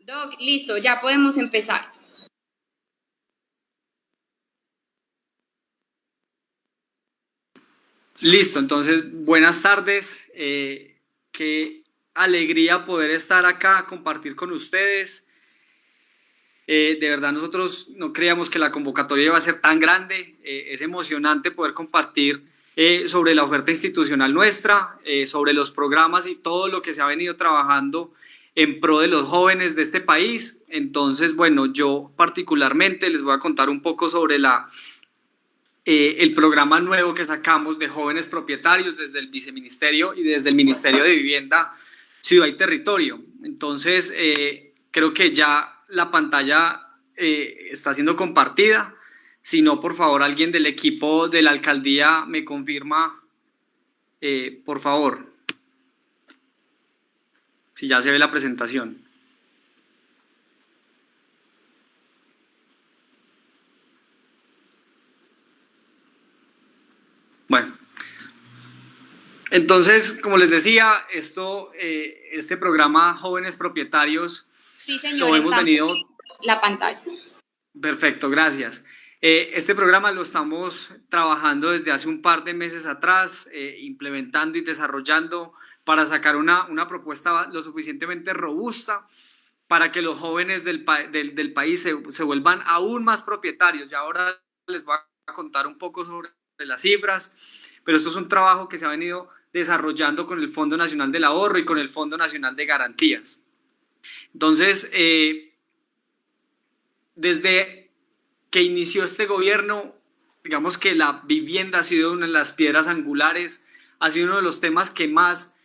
Doc, listo, ya podemos empezar. Listo, entonces, buenas tardes. Qué alegría poder estar acá, compartir con ustedes. De verdad, nosotros no creíamos que la convocatoria iba a ser tan grande. Es emocionante poder compartir sobre la oferta institucional nuestra, sobre los programas y todo lo que se ha venido trabajando en pro de los jóvenes de este país. Entonces, bueno, yo particularmente les voy a contar un poco sobre el programa nuevo que sacamos de jóvenes propietarios desde el viceministerio y desde el Ministerio de Vivienda, Ciudad y Territorio. Entonces, creo que ya la pantalla está siendo compartida. Si no, por favor, alguien del equipo de la alcaldía me confirma, por favor, si ya se ve la presentación. Bueno, entonces, como les decía, este programa Jóvenes Propietarios Sí, señor, lo hemos está venido. la pantalla. Perfecto, gracias. Este programa lo estamos trabajando desde hace un par de meses atrás, implementando y desarrollando para sacar una propuesta lo suficientemente robusta para que los jóvenes del país se vuelvan aún más propietarios. Ya ahora les voy a contar un poco sobre las cifras, pero esto es un trabajo que se ha venido desarrollando con el Fondo Nacional del Ahorro y con el Fondo Nacional de Garantías. Entonces, desde que inició este gobierno, digamos que la vivienda ha sido una de las piedras angulares, ha sido uno de los temas que más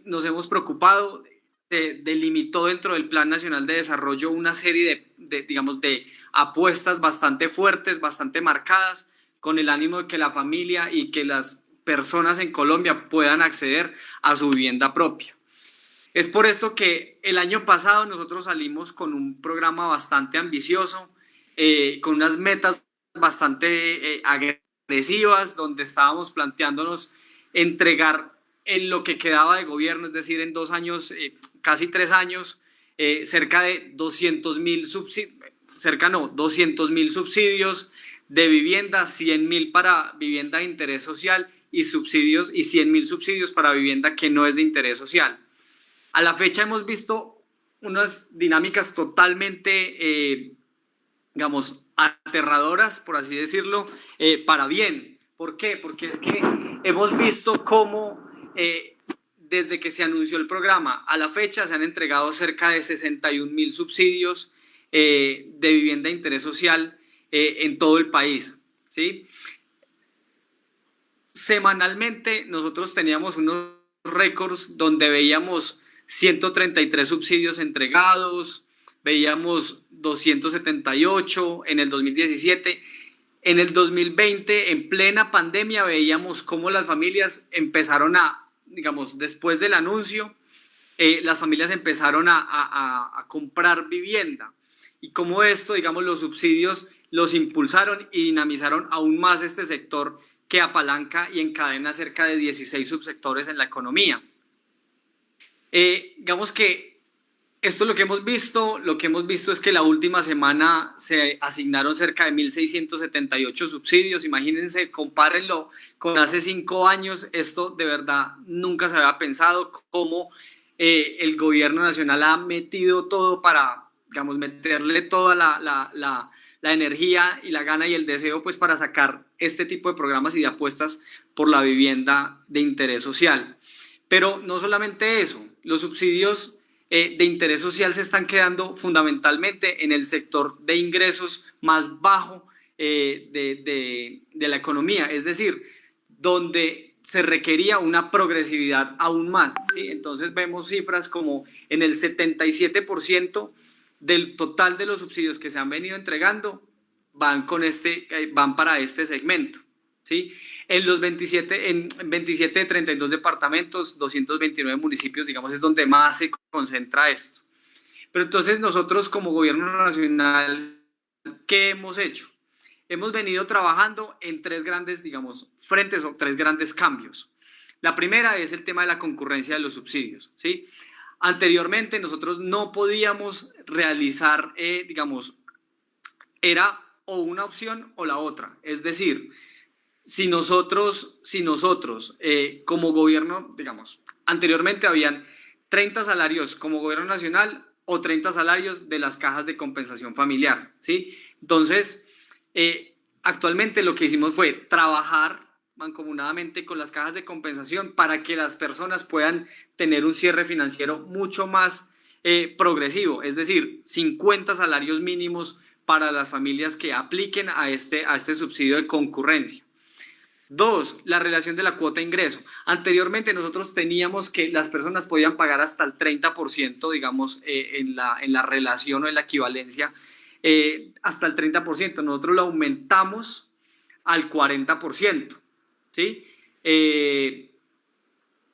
nos hemos preocupado. Delimitó dentro del Plan Nacional de Desarrollo una serie digamos, de apuestas bastante fuertes, bastante marcadas, con el ánimo de que la familia y que las personas en Colombia puedan acceder a su vivienda propia. Es por esto que el año pasado nosotros salimos con un programa bastante ambicioso, con unas metas bastante agresivas, donde estábamos planteándonos entregar en lo que quedaba de gobierno, es decir, en 2 años, casi 3 años, cerca de 200.000 subsidios de vivienda, 100.000 para vivienda de interés social y 100.000 subsidios para vivienda que no es de interés social. A la fecha hemos visto unas dinámicas totalmente, digamos, aterradoras, por así decirlo, para bien. ¿Por qué? Porque es que hemos visto cómo desde que se anunció el programa a la fecha se han entregado cerca de 61.000 subsidios de vivienda de interés social en todo el país, ¿sí? Semanalmente nosotros teníamos unos récords donde veíamos 133 subsidios entregados, veíamos 278 en el 2017. En el 2020, en plena pandemia, veíamos cómo las familias empezaron digamos, después del anuncio, las familias empezaron a comprar vivienda. Y cómo esto, digamos, los subsidios los impulsaron y dinamizaron aún más este sector que apalanca y encadena cerca de 16 subsectores en la economía. Digamos que esto es lo que hemos visto es que la última semana se asignaron cerca de 1.678 subsidios. Imagínense, compárenlo con hace 5 años, esto de verdad nunca se había pensado, cómo el gobierno nacional ha metido todo para, digamos, meterle toda la energía y la gana y el deseo pues para sacar este tipo de programas y de apuestas por la vivienda de interés social. Pero no solamente eso, los subsidios de interés social se están quedando fundamentalmente en el sector de ingresos más bajo de la economía, es decir, donde se requería una progresividad aún más, ¿sí? Entonces vemos cifras como en el 77% del total de los subsidios que se han venido entregando van para este segmento, ¿sí? En 27 de 32 departamentos, 229 municipios, digamos, es donde más se concentra esto. Pero entonces nosotros como gobierno nacional, ¿qué hemos hecho? Hemos venido trabajando en 3 grandes, digamos, frentes o 3 grandes cambios. La primera es el tema de la concurrencia de los subsidios, ¿sí? Anteriormente nosotros no podíamos realizar, digamos, era o una opción o la otra. Es decir, si nosotros como gobierno, digamos, anteriormente habían 30 salarios como gobierno nacional o 30 salarios de las cajas de compensación familiar, ¿sí? Entonces, actualmente lo que hicimos fue trabajar mancomunadamente con las cajas de compensación para que las personas puedan tener un cierre financiero mucho más progresivo, es decir, 50 salarios mínimos para las familias que apliquen a este subsidio de concurrencia. Dos, la relación de la cuota de ingreso. Anteriormente nosotros teníamos que las personas podían pagar hasta el 30%, digamos, en la relación o en la equivalencia, hasta el 30%. Nosotros lo aumentamos al 40%, ¿sí?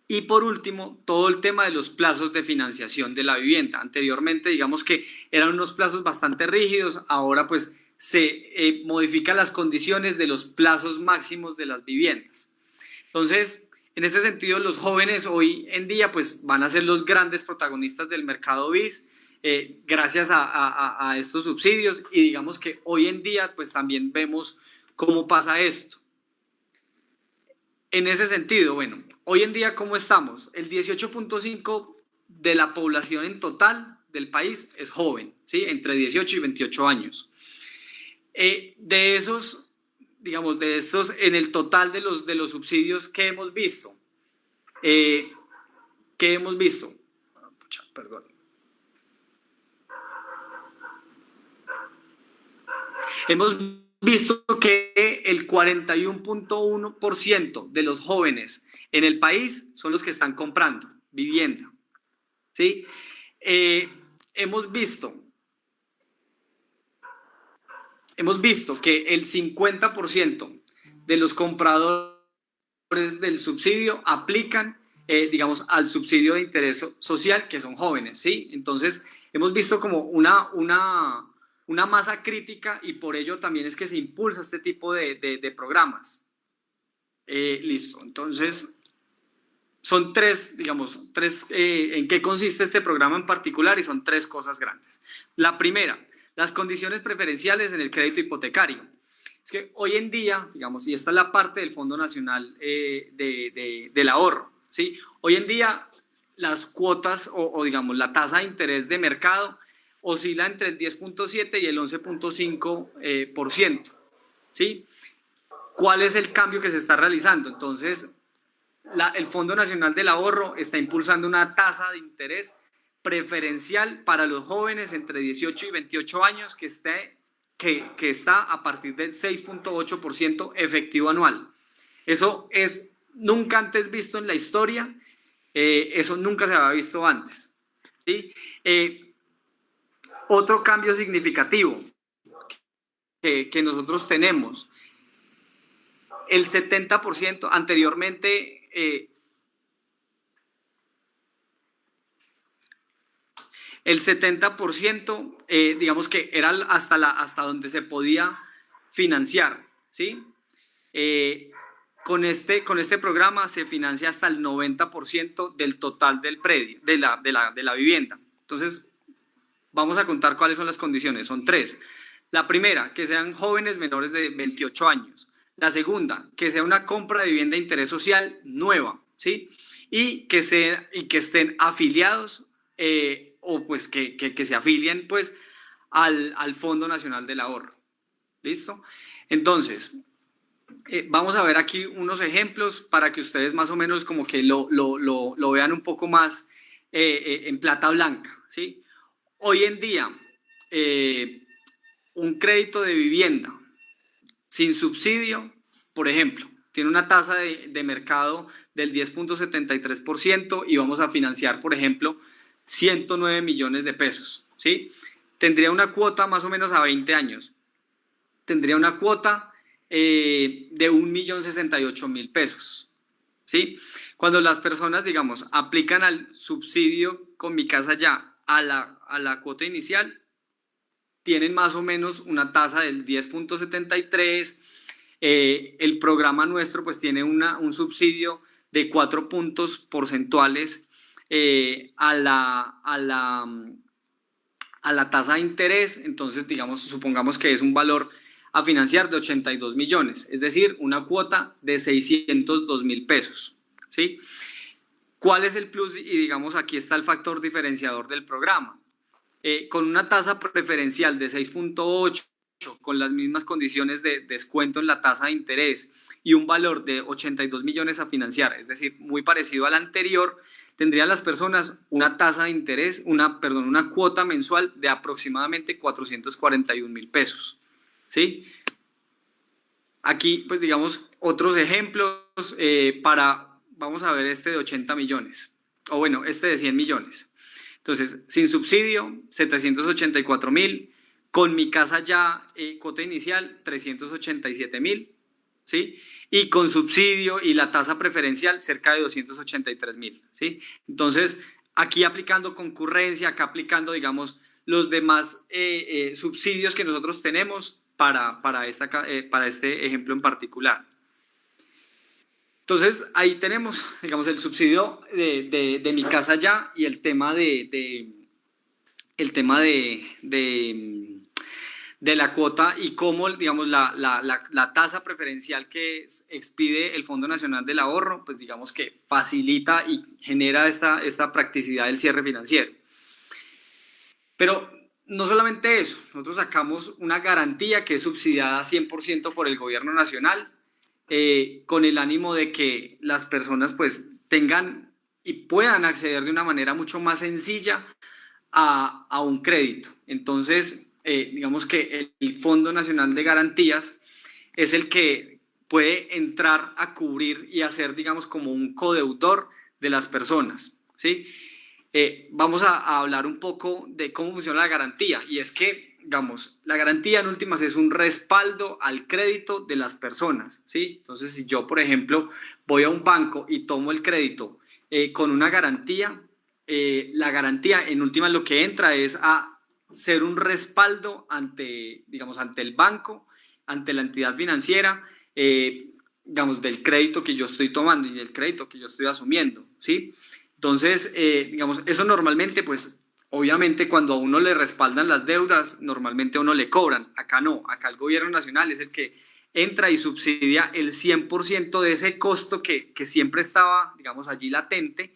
Y por último, todo el tema de los plazos de financiación de la vivienda. Anteriormente, digamos que eran unos plazos bastante rígidos, ahora pues se modifican las condiciones de los plazos máximos de las viviendas. Entonces, en ese sentido, los jóvenes hoy en día pues van a ser los grandes protagonistas del mercado BIS, gracias a estos subsidios, y digamos que hoy en día pues también vemos cómo pasa esto. En ese sentido, bueno, hoy en día, ¿cómo estamos? El 18.5% de la población en total del país es joven, ¿sí? Entre 18 y 28 años. De esos, digamos, de estos, en el total de los subsidios que hemos visto, perdón. Hemos visto que el 41.1% de los jóvenes en el país son los que están comprando vivienda, ¿sí? Hemos visto que el 50% de los compradores del subsidio aplican, digamos, al subsidio de interés social, que son jóvenes, ¿sí? Entonces, hemos visto como una masa crítica, y por ello también es que se impulsa este tipo de programas. Listo, entonces, son tres, digamos, en qué consiste este programa en particular, y son tres cosas grandes. La primera, las condiciones preferenciales en el crédito hipotecario. Es que hoy en día, digamos, y esta es la parte del Fondo Nacional del Ahorro, ¿sí? Hoy en día las cuotas o digamos la tasa de interés de mercado oscila entre el 10.7 y el 11.5%, ¿sí? ¿Cuál es el cambio que se está realizando? Entonces, el Fondo Nacional del Ahorro está impulsando una tasa de interés preferencial para los jóvenes entre 18 y 28 años que está a partir del 6.8% efectivo anual. Eso es nunca antes visto en la historia, eso nunca se había visto antes, ¿sí? Otro cambio significativo que nosotros tenemos, el 70% anteriormente, el 70%, digamos que era hasta donde se podía financiar, ¿sí? Con este programa se financia hasta el 90% del total del predio, de la vivienda. Entonces, vamos a contar cuáles son las condiciones. Son tres. La primera, que sean jóvenes menores de 28 años. La segunda, que sea una compra de vivienda de interés social nueva, ¿sí? Y que estén afiliados, o pues que se afilien pues al Fondo Nacional del Ahorro. ¿Listo? Entonces, vamos a ver aquí unos ejemplos para que ustedes más o menos como que lo vean un poco más en plata blanca, ¿sí? Hoy en día, un crédito de vivienda sin subsidio, por ejemplo, tiene una tasa de mercado del 10.73% y vamos a financiar, por ejemplo, 109 millones de pesos, ¿sí? Tendría una cuota más o menos a 20 años. Tendría una cuota de 1.068.000 pesos, ¿sí? Cuando las personas, digamos, aplican al subsidio Con Mi Casa Ya a la cuota inicial, tienen más o menos una tasa del 10.73%. El programa nuestro pues tiene un subsidio de 4 puntos porcentuales a la tasa de interés. Entonces, digamos, supongamos que es un valor a financiar de 82 millones, es decir, una cuota de 602.000 pesos, ¿sí? ¿Cuál es el plus? Y digamos, aquí está el factor diferenciador del programa. Con una tasa preferencial de 6.8, con las mismas condiciones de descuento en la tasa de interés y un valor de 82 millones a financiar, es decir, muy parecido al anterior, tendrían las personas una tasa de interés, una cuota mensual de aproximadamente 441.000 pesos, ¿sí? Aquí, pues digamos, otros ejemplos vamos a ver este de 80 millones, o bueno, este de 100 millones. Entonces, sin subsidio, 784.000, con mi casa ya, cuota inicial, 387.000, ¿sí? Y con subsidio y la tasa preferencial, cerca de 283.000, ¿sí? Entonces, aquí aplicando concurrencia, acá aplicando, digamos, los demás subsidios que nosotros tenemos para este ejemplo en particular. Entonces, ahí tenemos, digamos, el subsidio de mi casa ya y el tema de la cuota y cómo, digamos, la tasa preferencial que expide el Fondo Nacional del Ahorro, pues digamos que facilita y genera esta practicidad del cierre financiero. Pero no solamente eso, nosotros sacamos una garantía que es subsidiada 100% por el gobierno nacional, con el ánimo de que las personas pues tengan y puedan acceder de una manera mucho más sencilla a un crédito. Entonces, digamos que el Fondo Nacional de Garantías es el que puede entrar a cubrir y hacer, digamos, como un codeudor de las personas, ¿sí? Vamos a hablar un poco de cómo funciona la garantía, y es que, digamos, la garantía en últimas es un respaldo al crédito de las personas, ¿sí? Entonces, si yo, por ejemplo, voy a un banco y tomo el crédito con una garantía, la garantía en últimas lo que entra es a ser un respaldo ante, digamos, ante el banco, ante la entidad financiera, digamos, del crédito que yo estoy tomando y del crédito que yo estoy asumiendo, ¿sí? Entonces, digamos, eso normalmente, pues, obviamente cuando a uno le respaldan las deudas, normalmente a uno le cobran. Acá no, acá el gobierno nacional es el que entra y subsidia el 100% de ese costo que siempre estaba, digamos, allí latente,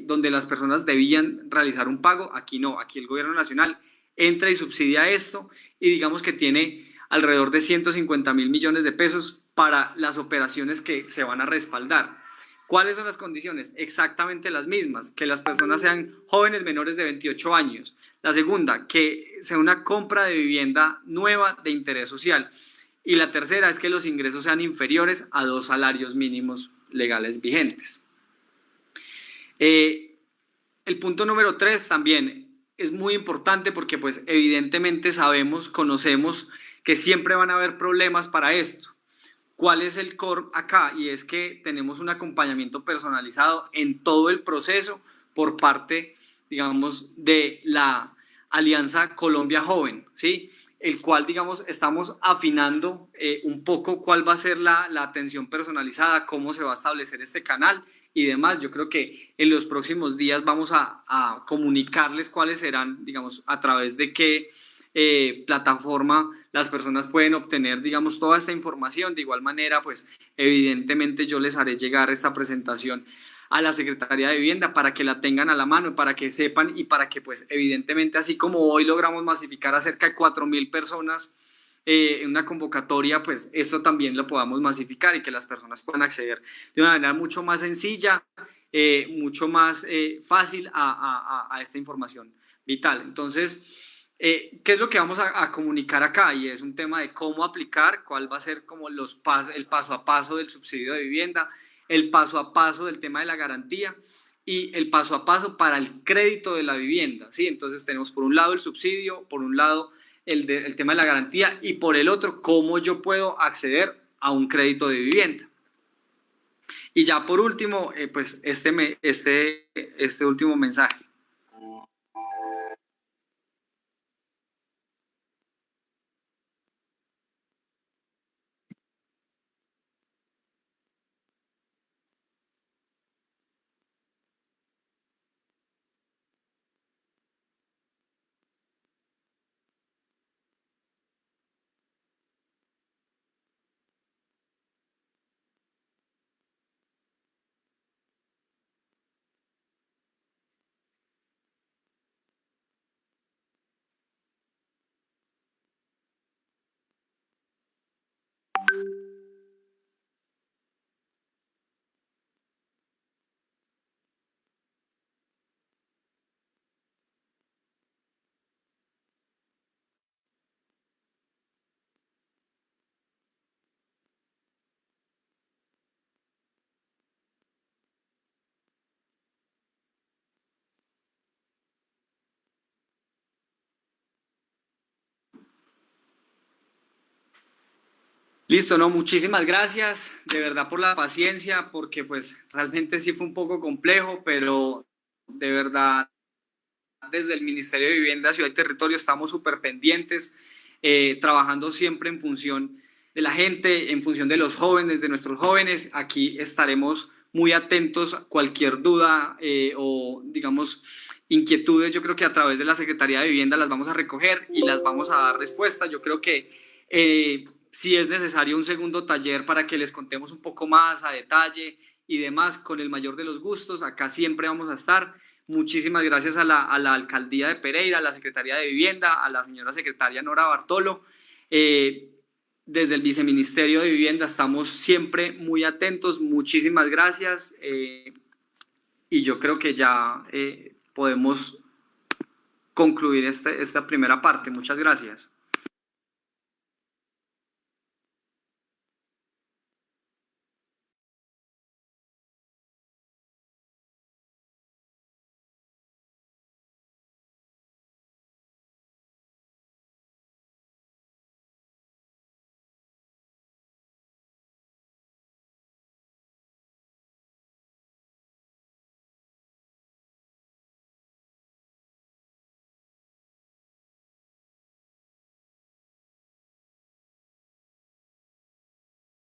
donde las personas debían realizar un pago. Aquí no, aquí el gobierno nacional entra y subsidia esto y digamos que tiene alrededor de 150.000 millones de pesos para las operaciones que se van a respaldar. ¿Cuáles son las condiciones? Exactamente las mismas, que las personas sean jóvenes menores de 28 años. La segunda, que sea una compra de vivienda nueva de interés social. Y la tercera es que los ingresos sean inferiores a 2 salarios mínimos legales vigentes. El punto número 3 también es muy importante porque pues evidentemente sabemos, conocemos que siempre van a haber problemas para esto. ¿Cuál es el core acá? Y es que tenemos un acompañamiento personalizado en todo el proceso por parte, digamos, de la Alianza Colombia Joven, ¿sí? El cual, digamos, estamos afinando un poco cuál va a ser la atención personalizada, cómo se va a establecer este canal y demás. Yo creo que en los próximos días vamos a comunicarles cuáles serán, digamos, a través de qué plataforma las personas pueden obtener, digamos, toda esta información. De igual manera, pues evidentemente yo les haré llegar esta presentación a la Secretaría de Vivienda para que la tengan a la mano, para que sepan y para que pues evidentemente así como hoy logramos masificar a cerca de 4.000 personas en una convocatoria, pues esto también lo podamos masificar y que las personas puedan acceder de una manera mucho más sencilla, mucho más fácil a esta información vital. Entonces, ¿qué es lo que vamos a comunicar acá? Y es un tema de cómo aplicar, cuál va a ser como el paso a paso del subsidio de vivienda, el paso a paso del tema de la garantía y el paso a paso para el crédito de la vivienda, ¿sí? Entonces tenemos por un lado el subsidio, por un lado el tema de la garantía y por el otro cómo yo puedo acceder a un crédito de vivienda. Y ya por último, pues este último mensaje. Listo, no, muchísimas gracias de verdad por la paciencia, porque pues realmente sí fue un poco complejo, pero de verdad desde el Ministerio de Vivienda, Ciudad y Territorio estamos súper pendientes, trabajando siempre en función de la gente, en función de los jóvenes, de nuestros jóvenes. Aquí estaremos muy atentos a cualquier duda o digamos inquietudes. Yo creo que a través de la Secretaría de Vivienda las vamos a recoger y las vamos a dar respuesta. Yo creo que si es necesario un segundo taller para que les contemos un poco más a detalle y demás, con el mayor de los gustos, acá siempre vamos a estar. Muchísimas gracias a la Alcaldía de Pereira, a la Secretaría de Vivienda, a la señora secretaria Nora Bartolo. Desde el Viceministerio de Vivienda estamos siempre muy atentos. Muchísimas gracias. Y yo creo que ya podemos concluir esta primera parte. Muchas gracias.